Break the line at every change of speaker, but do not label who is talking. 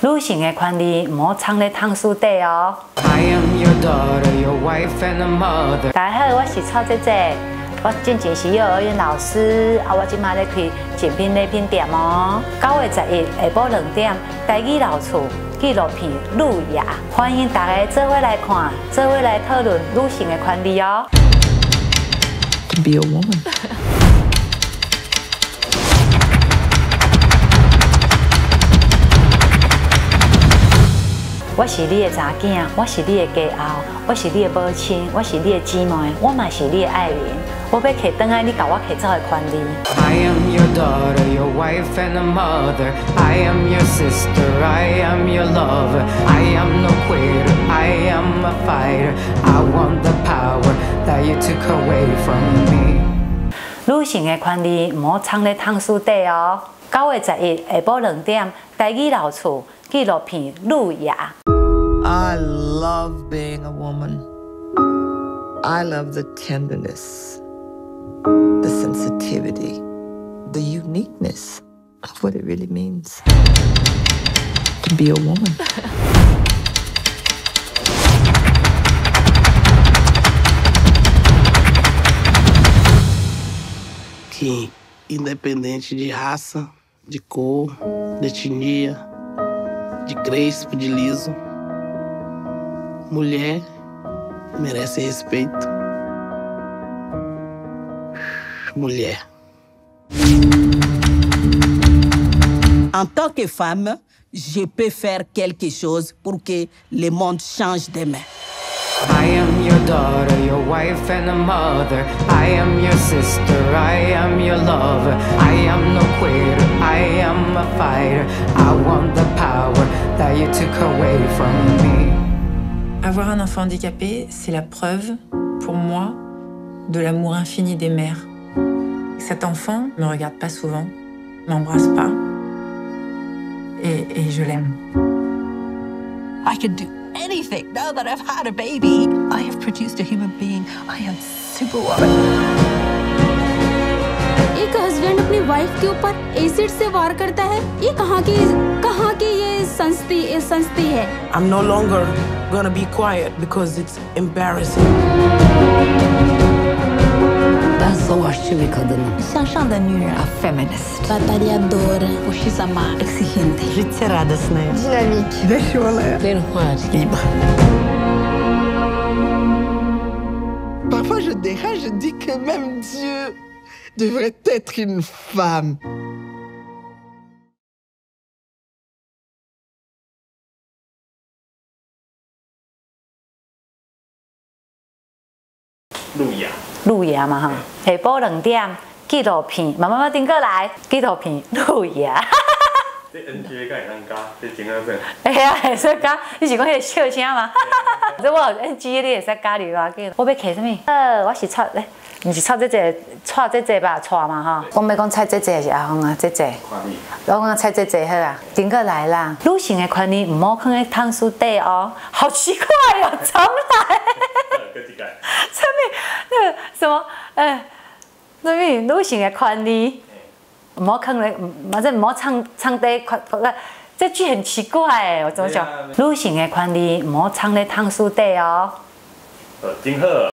女性的权利唔好藏在汤书底哦。大家好，我是蔡姐姐，我之前是幼儿园老师，我今麦咧开精品礼品店哦。9月11日下晡2点，台语老厝纪录片《路亚》，欢迎大家做伙来看，做伙来讨论女性的权利哦。
Be a woman.
我是你的查囝，我是你的家后，我是你的母亲，我是你的姊妹，我嘛是你的爱人。我要摕倒来你甲我摕走的权利。I am your daughter, your wife and a mother. I am your sister, I am your lover. I am no quitter, I am a fighter. I want the power that you took away from me. 女性的权利唔好藏在汤书底哦。9月11日下晡2点，台语老厝纪录片《路亚》。
I love being a woman. I love the tenderness, the sensitivity, the uniqueness of what it really means to be a woman.
Que, independente de raça, de cor, de etnia, de crespo, de liso, mulher merece respeito. Mulher.
En tant que femme, je peux faire quelque chose pour que le monde change demain.
I am your daughter, your wife and a mother. I am your sister, I am your lover. I am no quitter, I am a fighter. I want the power that you took away from me.
Avoir un enfant handicapé, c'est la preuve, pour moi, de l'amour infini des mères. Cet enfant me regarde pas souvent, m'embrasse pas, et je l'aime.
I can do anything now that I've had a baby. I have produced a human being. I am superwoman.
एक हस्बैंड अपनी वाइफ के ऊपर एसिड से वार करता है। ये कहाँ की ये संस्था है?
I'm no longer gonna be quiet because it's embarrassing.
但是我是一个向上的女人
A
feminist.
Batalhadora.
Я сама exigente.
Жизнерадостная.
Динамичная.
Веселая.
Libre.
Parfois je dérange, je dis que même Dieu devrait être une femme.
Luya 路亚嘛哈，下晡2点纪录片，慢慢顶过来纪录片路亚。
这 NG 敢会当加，这真个是。
哎呀，会使加，你是讲迄个笑声吗？这我有 NG 你会使加入啊？我要摕什么？我是蔡，毋是蔡姐姐，蔡姐姐吧？蔡嘛哈。我要讲蔡姐姐还是阿芳啊？姐姐。我讲蔡姐姐好啊，顶过来啦。女性的权利唔好放在汤书底哦，好奇怪哦，重来。什么？那个什么？什么？女性的权利唔好放在，反正唔好藏底。这句很奇怪哎，我怎么讲？女性的权利唔好藏在汤书底哦。
真好。